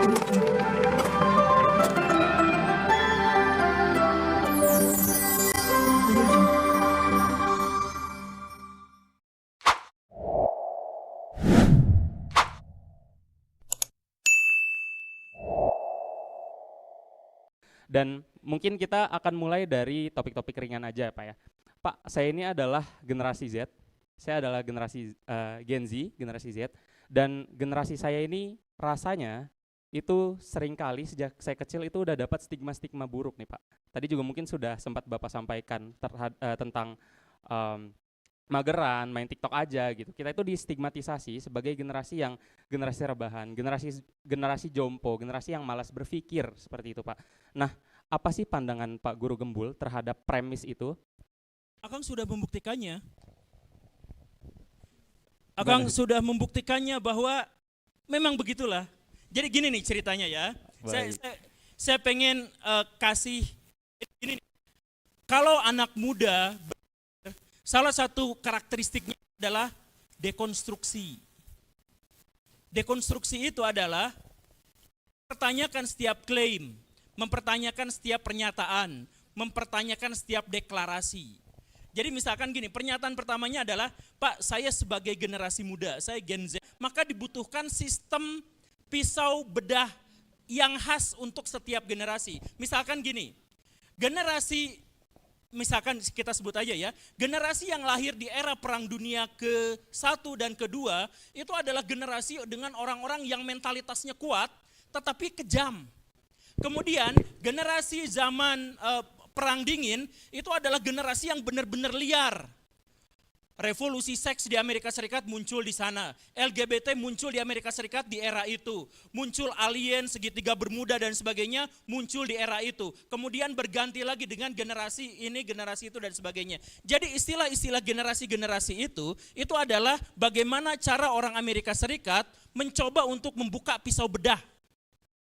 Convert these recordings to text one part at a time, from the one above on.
Dan mungkin kita akan mulai dari topik-topik ringan aja Pak ya. Pak, saya ini adalah generasi Z, saya adalah generasi Gen Z, generasi Z, dan generasi saya ini rasanya itu seringkali sejak saya kecil itu udah dapat stigma-stigma buruk nih Pak. Tadi juga mungkin sudah sempat Bapak sampaikan tentang mageran, main TikTok aja gitu. Kita itu distigmatisasi sebagai generasi yang generasi rebahan, generasi jompo, generasi yang malas berpikir seperti itu Pak. Nah, apa sih pandangan Pak Guru Gembul terhadap premis itu? Akang sudah membuktikannya. Akang sudah membuktikannya bahwa memang begitulah. Jadi gini nih ceritanya ya. Saya pengen kasih ini. Kalau anak muda, salah satu karakteristiknya adalah dekonstruksi. Dekonstruksi itu adalah mempertanyakan setiap klaim, mempertanyakan setiap pernyataan, mempertanyakan setiap deklarasi. Jadi misalkan gini, pernyataan pertamanya adalah, Pak, saya sebagai generasi muda, saya Gen Z, maka dibutuhkan sistem pisau bedah yang khas untuk setiap generasi. Misalkan gini, misalkan kita sebut aja ya, generasi yang lahir di era Perang Dunia ke-1 dan ke-2 itu adalah generasi dengan orang-orang yang mentalitasnya kuat tetapi kejam. Kemudian generasi zaman Perang Dingin itu adalah generasi yang benar-benar liar. Revolusi seks di Amerika Serikat muncul di sana. LGBT muncul di Amerika Serikat di era itu. Muncul alien, segitiga bermuda dan sebagainya muncul di era itu. Kemudian berganti lagi dengan generasi ini, generasi itu dan sebagainya. Jadi istilah-istilah generasi-generasi itu adalah bagaimana cara orang Amerika Serikat mencoba untuk membuka pisau bedah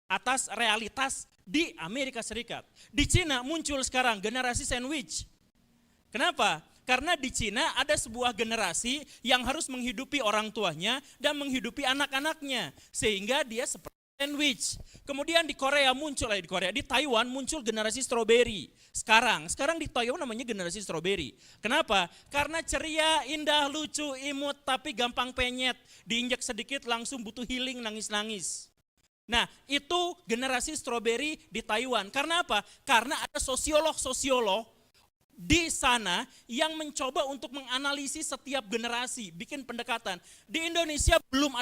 atas realitas di Amerika Serikat. Di Cina muncul sekarang generasi sandwich. Kenapa? Karena di Cina ada sebuah generasi yang harus menghidupi orang tuanya dan menghidupi anak-anaknya. Sehingga dia seperti sandwich. Kemudian di Korea muncul, di Taiwan muncul generasi strawberry. Sekarang di Taiwan namanya generasi strawberry. Kenapa? Karena ceria, indah, lucu, imut, tapi gampang penyet. Diinjak sedikit langsung butuh healing, nangis-nangis. Nah itu generasi strawberry di Taiwan. Karena apa? Karena ada sosiolog di sana yang mencoba untuk menganalisis setiap generasi, bikin pendekatan. Di Indonesia belum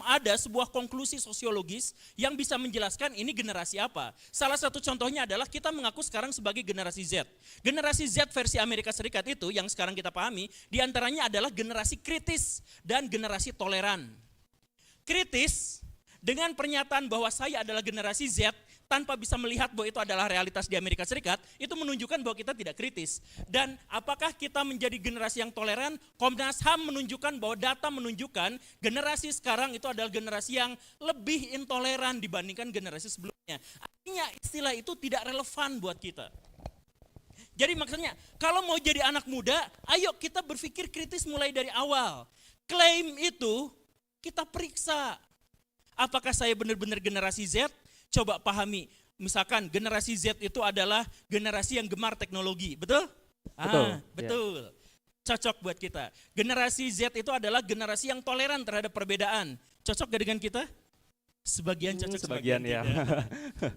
ada sebuah konklusi sosiologis yang bisa menjelaskan ini generasi apa. Salah satu contohnya adalah kita mengaku sekarang sebagai generasi Z. Generasi Z versi Amerika Serikat itu yang sekarang kita pahami, diantaranya adalah generasi kritis dan generasi toleran. Kritis dengan pernyataan bahwa saya adalah generasi Z, tanpa bisa melihat bahwa itu adalah realitas di Amerika Serikat, itu menunjukkan bahwa kita tidak kritis. Dan apakah kita menjadi generasi yang toleran? Komnas HAM menunjukkan bahwa data menunjukkan generasi sekarang itu adalah generasi yang lebih intoleran dibandingkan generasi sebelumnya. Artinya istilah itu tidak relevan buat kita. Jadi maksudnya kalau mau jadi anak muda, ayo kita berpikir kritis mulai dari awal. Klaim itu kita periksa. Apakah saya benar-benar generasi Z? Coba pahami, misalkan generasi Z itu adalah generasi yang gemar teknologi, betul? Betul. Cocok buat kita. Generasi Z itu adalah generasi yang toleran terhadap perbedaan. Cocok gak dengan kita? Sebagian cocok, sebagian ya.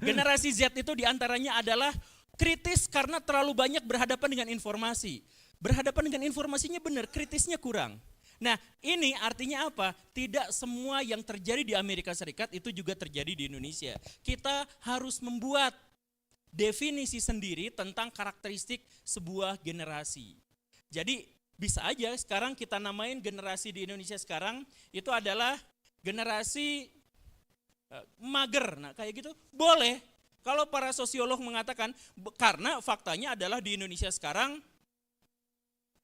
Generasi Z itu diantaranya adalah kritis karena terlalu banyak berhadapan dengan informasi. Berhadapan dengan informasinya benar, kritisnya kurang. Nah ini artinya apa? Tidak semua yang terjadi di Amerika Serikat itu juga terjadi di Indonesia. Kita harus membuat definisi sendiri tentang karakteristik sebuah generasi. Jadi bisa aja sekarang kita namain generasi di Indonesia sekarang itu adalah generasi mager. Nah kayak gitu boleh. Kalau para sosiolog mengatakan, karena faktanya adalah di Indonesia sekarang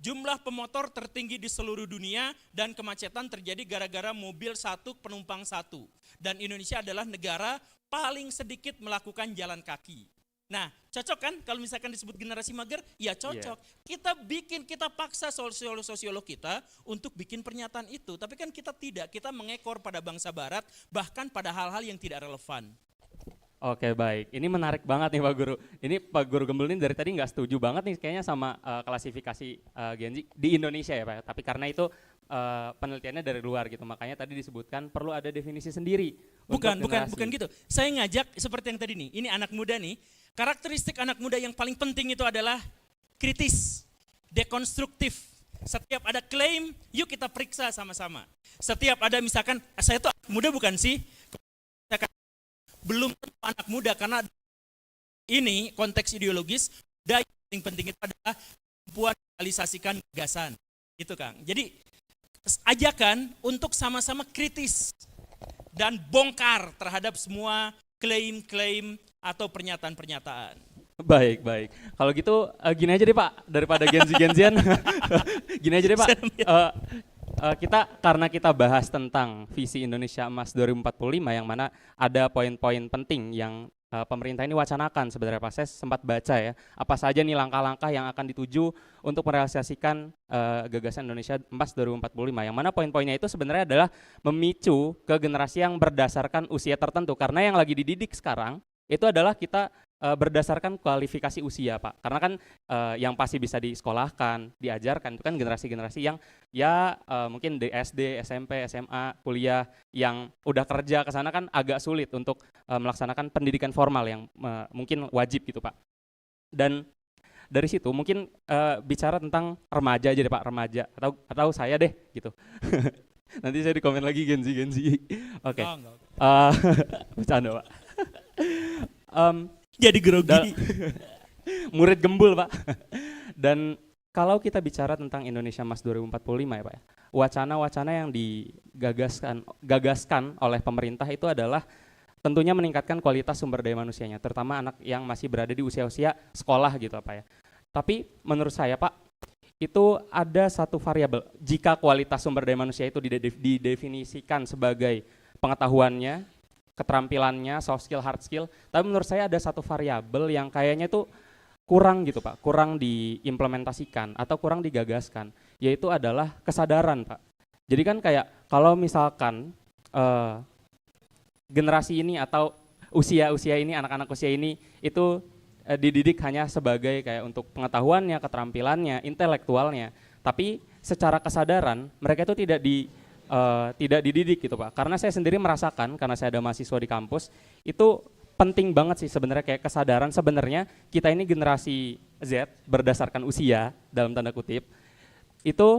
jumlah pemotor tertinggi di seluruh dunia dan kemacetan terjadi gara-gara mobil satu, penumpang satu. Dan Indonesia adalah negara paling sedikit melakukan jalan kaki. Nah, cocok kan kalau misalkan disebut generasi mager? Ya cocok. Kita paksa sosiolog kita untuk bikin pernyataan itu. Tapi kan kita tidak, kita mengekor pada bangsa barat, bahkan pada hal-hal yang tidak relevan. Oke, baik. Ini menarik banget nih Pak Guru. Ini Pak Guru Gembel ini dari tadi nggak setuju banget nih kayaknya sama klasifikasi Gen Z di Indonesia ya Pak. Tapi karena itu penelitiannya dari luar gitu. Makanya tadi disebutkan perlu ada definisi sendiri. Bukan gitu. Saya ngajak seperti yang tadi nih. Ini anak muda nih. Karakteristik anak muda yang paling penting itu adalah kritis, dekonstruktif. Setiap ada klaim, yuk kita periksa sama-sama. Setiap ada misalkan, saya tuh anak muda bukan sih? Belum tentu anak muda, karena ini konteks ideologis, dan yang paling penting itu adalah kemampuan realisasikan gagasan. Gitu Kang. Jadi ajakan untuk sama-sama kritis dan bongkar terhadap semua klaim-klaim atau pernyataan-pernyataan. Baik. Kalau gitu gini aja deh Pak, daripada Gen Z-Gen-Zian. Gini aja deh Pak. Karena kita bahas tentang visi Indonesia Emas 2045 yang mana ada poin-poin penting yang pemerintah ini wacanakan sebenarnya Pak. Saya sempat baca ya, apa saja nih langkah-langkah yang akan dituju untuk merealisasikan gagasan Indonesia Emas 2045, yang mana poin-poinnya itu sebenarnya adalah memicu ke generasi yang berdasarkan usia tertentu, karena yang lagi dididik sekarang itu adalah kita berdasarkan kualifikasi usia Pak, karena kan yang pasti bisa disekolahkan, diajarkan itu kan generasi-generasi yang ya mungkin di SD, SMP, SMA, kuliah, yang udah kerja ke sana kan agak sulit untuk melaksanakan pendidikan formal yang mungkin wajib gitu Pak. Dan dari situ mungkin bicara tentang remaja aja deh Pak, remaja atau saya deh gitu. Nanti saya di komen lagi Gen Z. Oke. Bercanda Pak. Jadi grogi. Murid gembul Pak. Dan kalau kita bicara tentang Indonesia Emas 2045 ya Pak ya, wacana-wacana yang digagaskan oleh pemerintah itu adalah tentunya meningkatkan kualitas sumber daya manusianya, terutama anak yang masih berada di usia-usia sekolah gitu Pak ya. Tapi menurut saya Pak, itu ada satu variabel. Jika kualitas sumber daya manusia itu didefinisikan sebagai pengetahuannya, keterampilannya, soft skill, hard skill, tapi menurut saya ada satu variabel yang kayaknya itu kurang gitu Pak, kurang diimplementasikan atau kurang digagaskan, yaitu adalah kesadaran Pak. Jadi kan kayak kalau misalkan generasi ini atau usia ini, anak-anak usia ini itu dididik hanya sebagai kayak untuk pengetahuannya, keterampilannya, intelektualnya, tapi secara kesadaran mereka itu tidak dididik gitu Pak. Karena saya sendiri merasakan, karena saya ada mahasiswa di kampus, itu penting banget sih sebenarnya kayak kesadaran sebenarnya kita ini generasi Z berdasarkan usia dalam tanda kutip, itu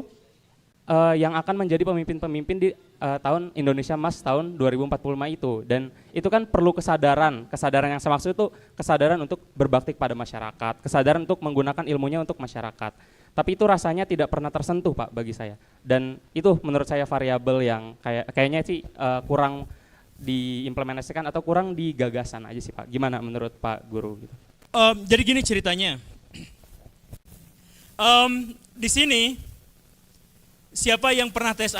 yang akan menjadi pemimpin-pemimpin di tahun Indonesia Emas tahun 2045 itu. Dan itu kan perlu kesadaran yang saya maksud itu kesadaran untuk berbakti pada masyarakat, kesadaran untuk menggunakan ilmunya untuk masyarakat. Tapi itu rasanya tidak pernah tersentuh Pak bagi saya. Dan itu menurut saya variabel yang kayaknya sih kurang diimplementasikan atau kurang digagasan aja sih Pak. Gimana menurut Pak Guru gitu? Jadi gini ceritanya. Di sini siapa yang pernah tes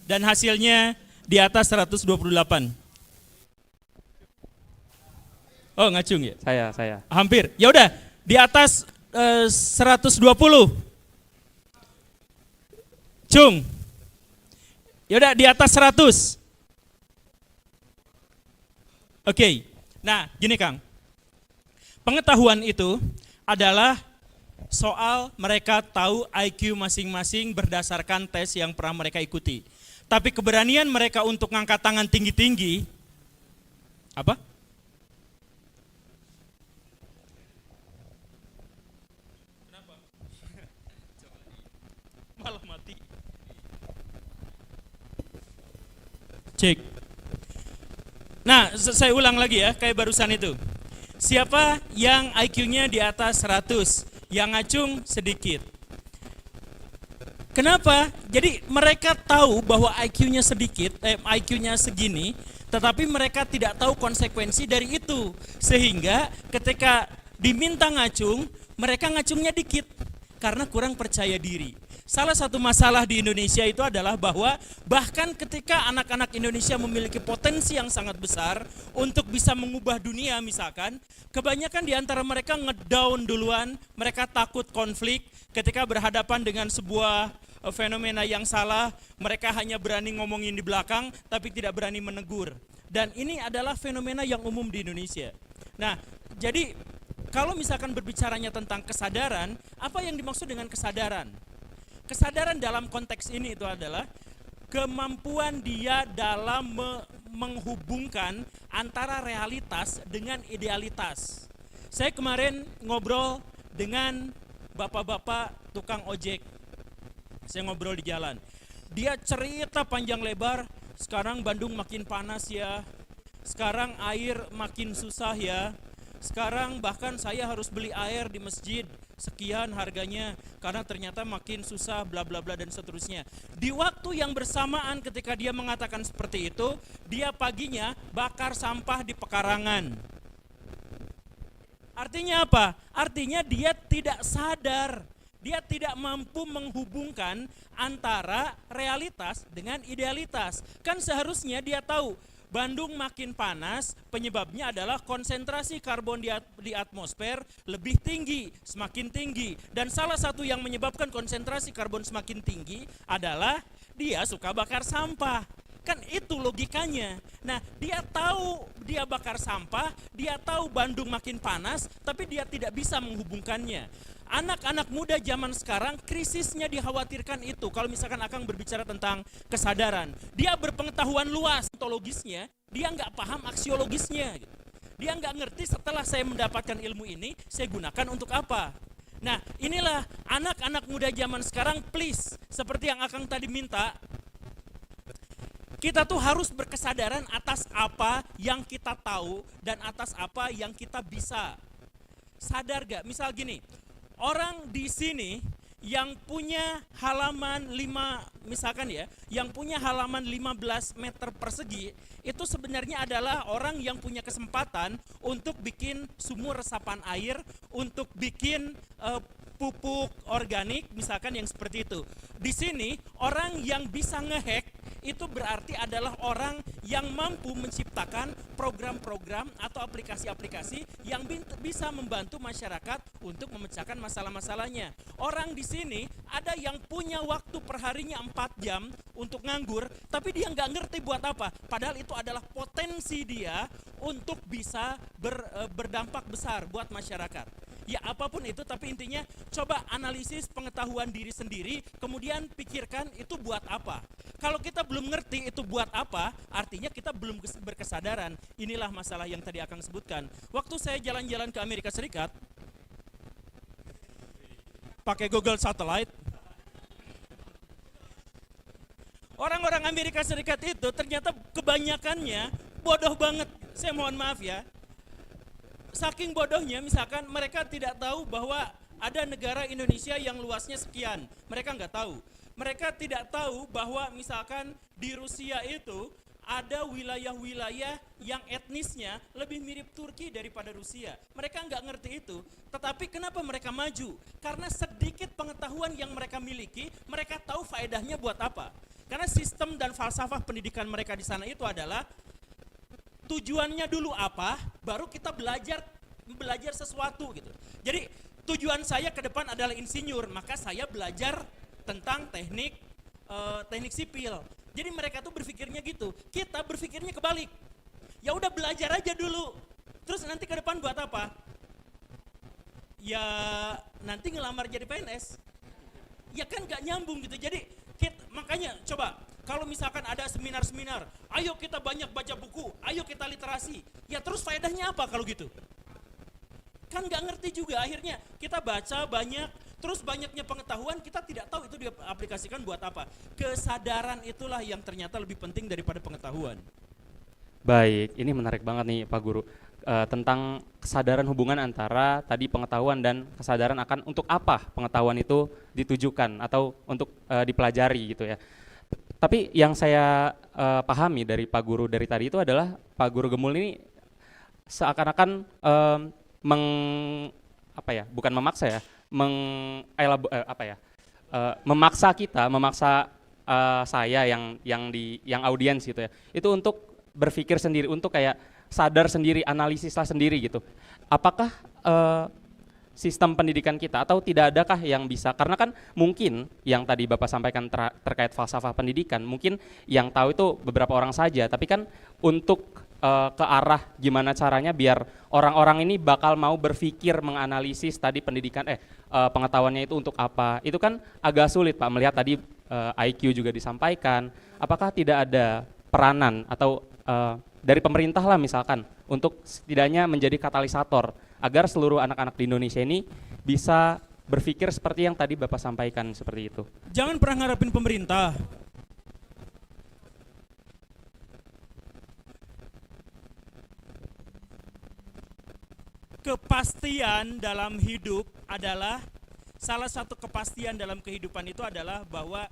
dan hasilnya di atas 128? Oh, ngacung ya? Saya. Hampir. Ya udah, di atas 120. Cung. Yaudah di atas 100. Oke. Nah, gini Kang. Pengetahuan itu adalah soal mereka tahu IQ masing-masing berdasarkan tes yang pernah mereka ikuti. Tapi keberanian mereka untuk ngangkat tangan tinggi-tinggi apa? Malah mati. Cek. Nah, saya ulang lagi ya, kayak barusan itu. Siapa yang IQ-nya di atas 100, yang ngacung sedikit. Kenapa? Jadi mereka tahu bahwa IQ-nya sedikit, IQ-nya segini, tetapi mereka tidak tahu konsekuensi dari itu. Sehingga ketika diminta ngacung, mereka ngacungnya dikit karena kurang percaya diri. Salah satu masalah di Indonesia itu adalah bahwa bahkan ketika anak-anak Indonesia memiliki potensi yang sangat besar untuk bisa mengubah dunia misalkan, kebanyakan di antara mereka ngedown duluan, mereka takut konflik ketika berhadapan dengan sebuah fenomena yang salah, mereka hanya berani ngomongin di belakang tapi tidak berani menegur. Dan ini adalah fenomena yang umum di Indonesia. Nah, jadi kalau misalkan berbicaranya tentang kesadaran, apa yang dimaksud dengan kesadaran? Kesadaran dalam konteks ini itu adalah kemampuan dia dalam menghubungkan antara realitas dengan idealitas. Saya kemarin ngobrol dengan bapak-bapak tukang ojek. Saya ngobrol di jalan. Dia cerita panjang lebar, sekarang Bandung makin panas ya, sekarang air makin susah ya, sekarang bahkan saya harus beli air di masjid, sekian harganya karena ternyata makin susah bla bla bla dan seterusnya. Di waktu yang bersamaan ketika dia mengatakan seperti itu, dia paginya bakar sampah di pekarangan. Artinya apa? Artinya dia tidak sadar, dia tidak mampu menghubungkan antara realitas dengan idealitas. Kan seharusnya dia tahu Bandung makin panas, penyebabnya adalah konsentrasi karbon di atmosfer lebih tinggi, semakin tinggi. Dan salah satu yang menyebabkan konsentrasi karbon semakin tinggi adalah dia suka bakar sampah. Kan itu logikanya. Nah, dia tahu dia bakar sampah, dia tahu Bandung makin panas, tapi dia tidak bisa menghubungkannya. Anak-anak muda zaman sekarang krisisnya dikhawatirkan itu. Kalau misalkan Akang berbicara tentang kesadaran, dia berpengetahuan luas ontologisnya, dia nggak paham aksiologisnya. Dia nggak ngerti setelah saya mendapatkan ilmu ini, saya gunakan untuk apa. Nah, inilah anak-anak muda zaman sekarang, please, seperti yang Akang tadi minta, kita tuh harus berkesadaran atas apa yang kita tahu dan atas apa yang kita bisa. Sadar gak? Misal gini, orang di sini yang punya halaman 5, misalkan ya, yang punya halaman 15 meter persegi, itu sebenarnya adalah orang yang punya kesempatan untuk bikin sumur resapan air, untuk bikin pupuk organik, misalkan yang seperti itu. Di sini, orang yang bisa ngehack, itu berarti adalah orang yang mampu menciptakan program-program atau aplikasi-aplikasi yang bisa membantu masyarakat untuk memecahkan masalah-masalahnya. Orang di sini ada yang punya waktu perharinya 4 jam untuk nganggur, tapi dia nggak ngerti buat apa. Padahal itu adalah potensi dia untuk bisa berdampak besar buat masyarakat. Ya apapun itu, tapi intinya coba analisis pengetahuan diri sendiri, kemudian pikirkan itu buat apa. Kalau kita belum ngerti itu buat apa, artinya kita belum berkesadaran. Inilah masalah yang tadi Akang sebutkan. Waktu saya jalan-jalan ke Amerika Serikat, pakai Google Satellite, orang-orang Amerika Serikat itu ternyata kebanyakannya bodoh banget. Saya mohon maaf ya. Saking bodohnya, misalkan mereka tidak tahu bahwa ada negara Indonesia yang luasnya sekian. Mereka nggak tahu. Mereka tidak tahu bahwa misalkan di Rusia itu ada wilayah-wilayah yang etnisnya lebih mirip Turki daripada Rusia. Mereka nggak ngerti itu. Tetapi kenapa mereka maju? Karena sedikit pengetahuan yang mereka miliki, mereka tahu faedahnya buat apa. Karena sistem dan falsafah pendidikan mereka di sana itu adalah tujuannya dulu apa, baru kita belajar sesuatu gitu. Jadi tujuan saya ke depan adalah insinyur, maka saya belajar tentang teknik sipil. Jadi mereka tuh berpikirnya gitu. Kita berpikirnya kebalik. Ya udah belajar aja dulu. Terus nanti ke depan buat apa? Ya nanti ngelamar jadi PNS. Ya kan gak nyambung gitu. Jadi makanya coba kalau misalkan ada seminar-seminar, ayo kita banyak baca buku, ayo kita literasi. Ya terus faedahnya apa kalau gitu? Kan gak ngerti juga, akhirnya kita baca banyak, terus banyaknya pengetahuan, kita tidak tahu itu diaplikasikan buat apa. Kesadaran itulah yang ternyata lebih penting daripada pengetahuan. Baik, ini menarik banget nih Pak Guru. Tentang kesadaran hubungan antara tadi pengetahuan dan kesadaran akan untuk apa pengetahuan itu ditujukan atau untuk dipelajari gitu ya. Tapi yang saya pahami dari Pak Guru dari tadi itu adalah Pak Guru Gemul ini seakan-akan bukan memaksa ya, memaksa kita, memaksa saya yang audiens gitu ya, itu untuk berpikir sendiri, untuk kayak sadar sendiri, analisislah sendiri gitu. Apakah sistem pendidikan kita atau tidak adakah yang bisa, karena kan mungkin yang tadi Bapak sampaikan terkait falsafah pendidikan, mungkin yang tahu itu beberapa orang saja, tapi kan untuk ke arah gimana caranya biar orang-orang ini bakal mau berpikir menganalisis tadi pendidikan pengetahuannya itu untuk apa, itu kan agak sulit Pak, melihat tadi IQ juga disampaikan. Apakah tidak ada peranan atau dari pemerintah lah misalkan untuk setidaknya menjadi katalisator agar seluruh anak-anak di Indonesia ini bisa berpikir seperti yang tadi Bapak sampaikan seperti itu? Jangan pernah ngarepin pemerintah. Kepastian dalam hidup adalah, salah satu kepastian dalam kehidupan itu adalah bahwa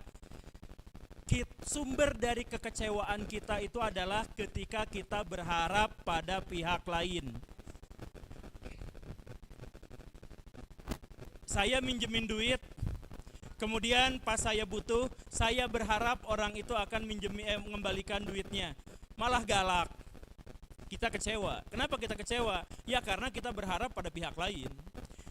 sumber dari kekecewaan kita itu adalah ketika kita berharap pada pihak lain. Saya minjemin duit, kemudian pas saya butuh, saya berharap orang itu akan mengembalikan duitnya. Malah galak. Kita kecewa. Kenapa kita kecewa? Ya karena kita berharap pada pihak lain.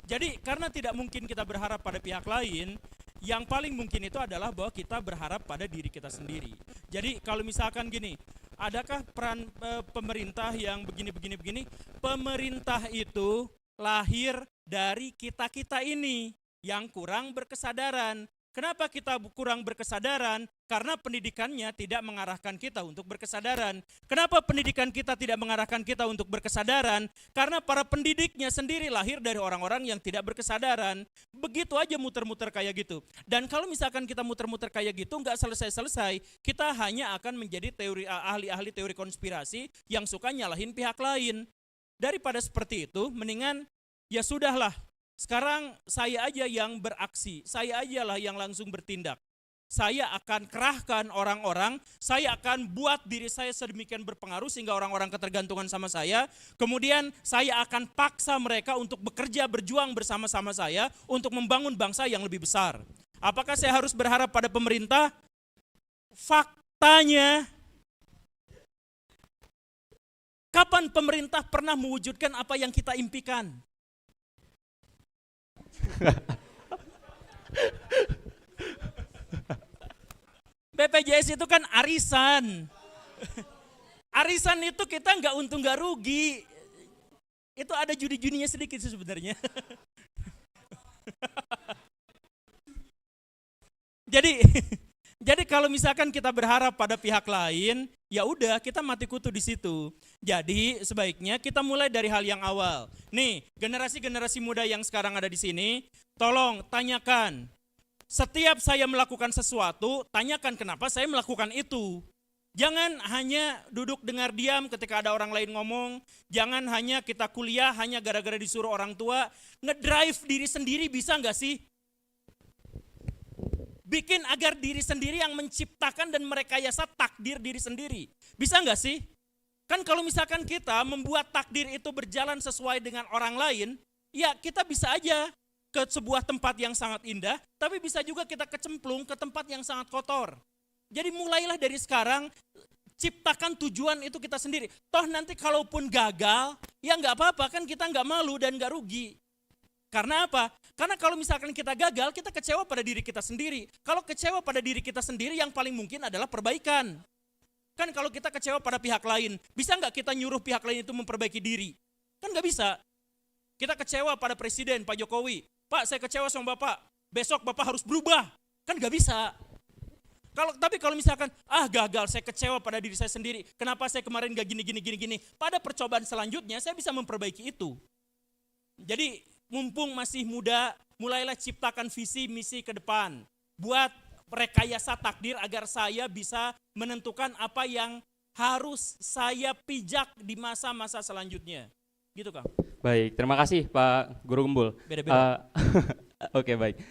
Jadi karena tidak mungkin kita berharap pada pihak lain, yang paling mungkin itu adalah bahwa kita berharap pada diri kita sendiri. Jadi kalau misalkan gini, adakah peran pemerintah yang begini? Pemerintah itu lahir dari kita-kita ini yang kurang berkesadaran. Kenapa kita kurang berkesadaran? Karena pendidikannya tidak mengarahkan kita untuk berkesadaran. Kenapa pendidikan kita tidak mengarahkan kita untuk berkesadaran? Karena para pendidiknya sendiri lahir dari orang-orang yang tidak berkesadaran. Begitu aja muter-muter kayak gitu. Dan kalau misalkan kita muter-muter kayak gitu, nggak selesai-selesai, kita hanya akan menjadi ahli-ahli teori konspirasi yang suka nyalahin pihak lain. Daripada seperti itu, mendingan ya sudahlah. Sekarang saya aja yang beraksi, saya ajalah yang langsung bertindak. Saya akan kerahkan orang-orang, saya akan buat diri saya sedemikian berpengaruh sehingga orang-orang ketergantungan sama saya. Kemudian saya akan paksa mereka untuk bekerja, berjuang bersama-sama saya untuk membangun bangsa yang lebih besar. Apakah saya harus berharap pada pemerintah? Faktanya, kapan pemerintah pernah mewujudkan apa yang kita impikan? BPJS itu kan arisan. Arisan itu kita nggak untung nggak rugi. Itu ada judi-judinya sedikit sih sebenarnya. Jadi kalau misalkan kita berharap pada pihak lain, ya udah kita mati kutu di situ. Jadi sebaiknya kita mulai dari hal yang awal. Nih, generasi-generasi muda yang sekarang ada di sini, tolong tanyakan. Setiap saya melakukan sesuatu, tanyakan kenapa saya melakukan itu. Jangan hanya duduk dengar diam ketika ada orang lain ngomong. Jangan hanya kita kuliah hanya gara-gara disuruh orang tua. Ngedrive diri sendiri bisa nggak sih? Bikin agar diri sendiri yang menciptakan dan merekayasa takdir diri sendiri. Bisa nggak sih? Kan kalau misalkan kita membuat takdir itu berjalan sesuai dengan orang lain, ya kita bisa aja ke sebuah tempat yang sangat indah, tapi bisa juga kita kecemplung ke tempat yang sangat kotor. Jadi mulailah dari sekarang, ciptakan tujuan itu kita sendiri. Toh nanti kalaupun gagal, ya nggak apa-apa, kan kita nggak malu dan nggak rugi. Karena apa? Karena kalau misalkan kita gagal, kita kecewa pada diri kita sendiri. Kalau kecewa pada diri kita sendiri, yang paling mungkin adalah perbaikan. Kan kalau kita kecewa pada pihak lain, bisa nggak kita nyuruh pihak lain itu memperbaiki diri? Kan nggak bisa. Kita kecewa pada Presiden, Pak Jokowi. Pak, saya kecewa sama Bapak. Besok Bapak harus berubah. Kan nggak bisa. Tapi kalau misalkan, gagal, saya kecewa pada diri saya sendiri. Kenapa saya kemarin nggak gini. Pada percobaan selanjutnya, saya bisa memperbaiki itu. Jadi, mumpung masih muda, mulailah ciptakan visi misi ke depan. Buat rekayasa takdir agar saya bisa menentukan apa yang harus saya pijak di masa-masa selanjutnya. Gitu Kang. Baik, terima kasih Pak Guru Gembul. Beda-beda. Oke, baik.